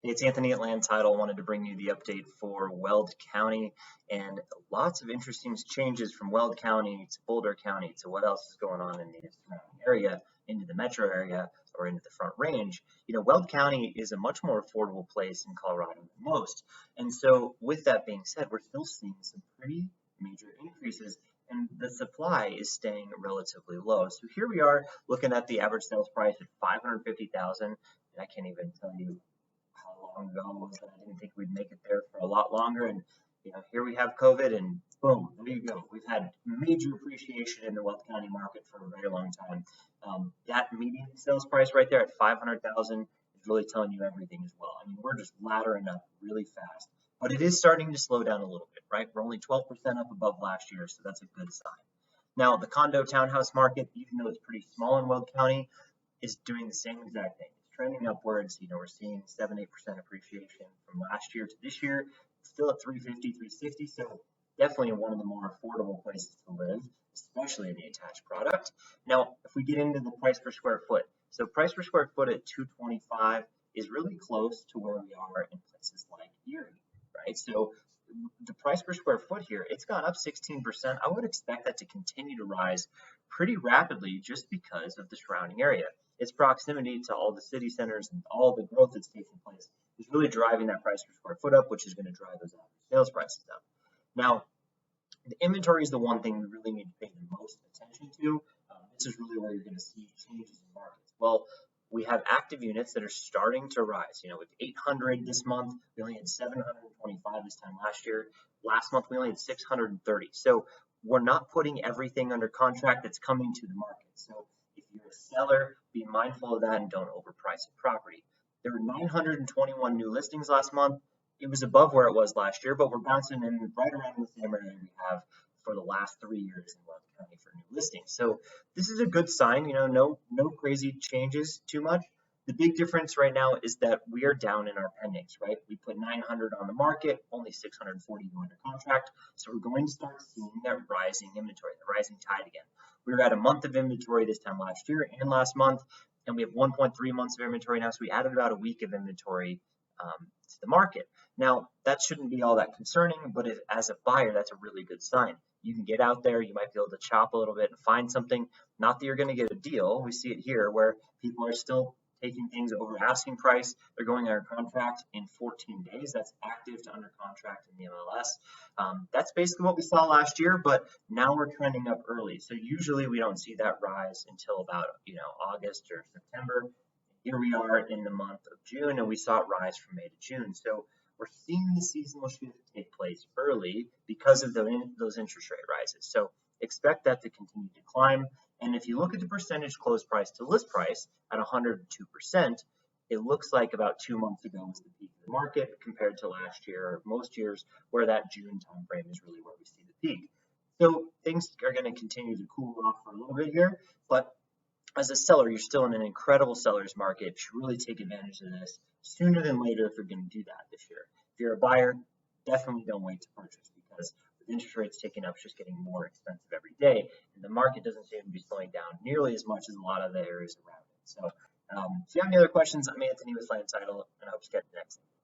Hey, it's Anthony at Land Title. Wanted to bring you the update for Weld County and lots of interesting changes from Weld County to Boulder County to what else is going on in the surrounding area, into the metro area or into the Front Range. Weld County is a much more affordable place in Colorado than most. And so with that being said, we're still seeing some pretty major increases and the supply is staying relatively low. So here we are looking at the average sales price at 550,000, and I can't even tell you how long ago was that I didn't think we'd make it there for a lot longer. And here we have COVID, and boom, there you go. We've had major appreciation in the Weld County market for a very long time. That median sales price right there at 500,000 is really telling you everything as well. I mean, we're just laddering up really fast, but it is starting to slow down a little bit, right? We're only 12% up above last year, so that's a good sign. Now, the condo townhouse market, even though it's pretty small in Weld County, is doing the same exact thing. It's trending upwards. We're seeing 7-8% appreciation from last year to this year. It's still at 350, 360, so definitely one of the more affordable places to live, especially in the attached product. Now, if we get into the price per square foot, so price per square foot at 225 is really close to where we are in places like Erie, right? So the price per square foot here, it's gone up 16%. I would expect that to continue to rise pretty rapidly just because of the surrounding area. Its proximity to all the city centers and all the growth that's taking place is really driving that price per square foot up, which is going to drive those average sales prices up. Now, the inventory is the one thing we really need to pay the most attention to. This is really where you're going to see changes in markets. Well, we have active units that are starting to rise. With 800 this month, we only had 725 this time last year. Last month, we only had 630. So we're not putting everything under contract that's coming to the market. So if you're a seller, be mindful of that and don't overprice a property. There were 921 new listings last month. It was above where it was last year, but we're bouncing in right around the same area we have for the last 3 years in Weld County for new listings. So this is a good sign, no crazy changes too much. The big difference right now is that we are down in our pendings, right? We put 900 on the market, only 640 go under contract. So we're going to start seeing that rising inventory, the rising tide again. We were at a month of inventory this time last year and last month, and we have 1.3 months of inventory now. So we added about a week of inventory to the market. Now, that shouldn't be all that concerning, but as a buyer, that's a really good sign. You can get out there, you might be able to chop a little bit and find something. Not that you're going to get a deal. We see it here where people are still taking things over asking price. They're going under contract in 14 days. That's active to under contract in the MLS. That's basically what we saw last year, but now we're trending up early. So usually we don't see that rise until about August or September. Here we are in the month of June, and we saw it rise from May to June. So we're seeing the seasonal shift take place early because of those interest rate rises. So expect that to continue to climb. And if you look at the percentage close price to list price at 102%, it looks like about 2 months ago was the peak of the market compared to last year or most years where that June timeframe is really where we see the peak. So things are going to continue to cool off for a little bit here, but as a seller, you're still in an incredible seller's market. You should really take advantage of this sooner than later if you're going to do that this year. If you're a buyer, definitely don't wait to purchase because with interest rates ticking up, it's just getting more expensive every day. And the market doesn't seem to be slowing down nearly as much as a lot of the areas around it. So if you have any other questions, I'm Anthony with Land Title, and I hope to get the next one.